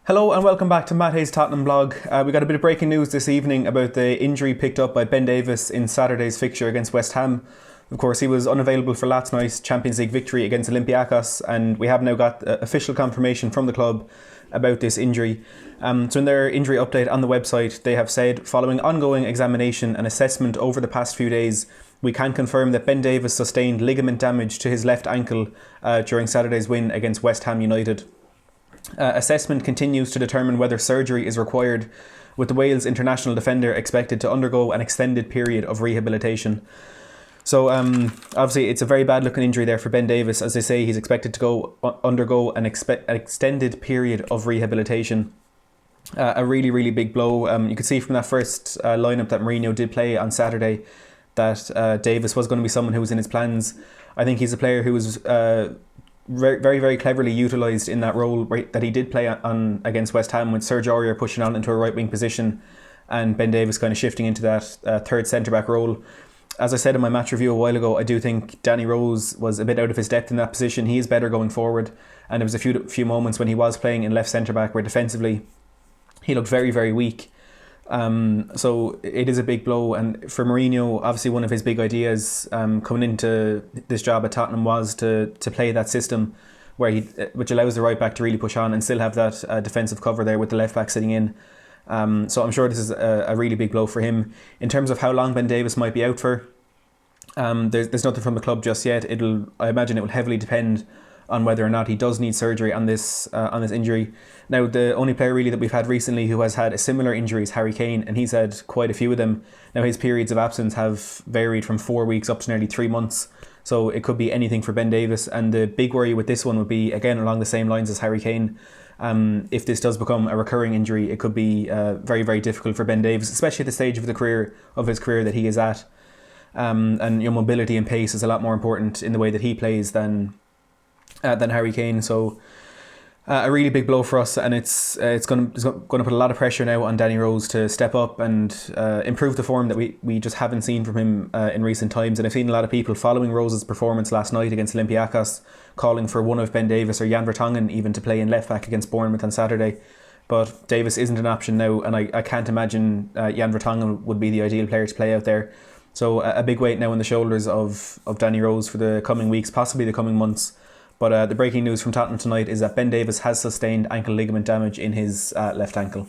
Hello and welcome back to Matt Hayes' Tottenham blog. We got a bit of breaking news this evening about the injury picked up by Ben Davies in Saturday's fixture against West Ham. Of course, he was unavailable for last night's Champions League victory against Olympiacos, and we have now got official confirmation from the club about this injury. So in their injury update on the website, they have said, following ongoing examination and assessment over the past few days, we can confirm that Ben Davies sustained ligament damage to his left ankle during Saturday's win against West Ham United. Assessment continues to determine whether surgery is required, with the Wales international defender expected to undergo an extended period of rehabilitation. So obviously it's a very bad looking injury there for Ben Davies. As they say, he's expected to undergo an extended period of rehabilitation. A really big blow. You could see from that first lineup that Mourinho did play on Saturday that Davies was going to be someone who was in his plans. I think he's a player who was very cleverly utilised in that role that he did play on against West Ham, with Serge Aurier pushing on into a right wing position and Ben Davies kind of shifting into that third centre back role. As I said in my match review a while ago, I do think Danny Rose was a bit out of his depth in that position. He is better going forward, and there was a few moments when he was playing in left centre back where defensively he looked very weak. So it is a big blow, and for Mourinho, obviously one of his big ideas coming into this job at Tottenham was to play that system which allows the right back to really push on and still have that defensive cover there with the left back sitting in. So I'm sure this is a really big blow for him. In terms of how long Ben Davies might be out for, there's nothing from the club just yet. I imagine it will heavily depend on whether or not he does need surgery on this injury. Now, the only player really that we've had recently who has had a similar injury is Harry Kane, and he's had quite a few of them. Now, his periods of absence have varied from 4 weeks up to nearly 3 months, so it could be anything for Ben Davies. And the big worry with this one would be, again, along the same lines as Harry Kane. If this does become a recurring injury, it could be very difficult for Ben Davies, especially at the stage of his career that he is at. And your mobility and pace is a lot more important in the way that he plays than Harry Kane. So a really big blow for us, and it's going to put a lot of pressure now on Danny Rose to step up and improve the form that we just haven't seen from him in recent times. And I've seen a lot of people following Rose's performance last night against Olympiacos calling for one of Ben Davies or Jan Vertonghen even to play in left back against Bournemouth on Saturday. But Davies isn't an option now, and I can't imagine Jan Vertonghen would be the ideal player to play out there. So a big weight now on the shoulders of Danny Rose for the coming weeks, possibly the coming months. But the breaking news from Tottenham tonight is that Ben Davies has sustained ankle ligament damage in his left ankle.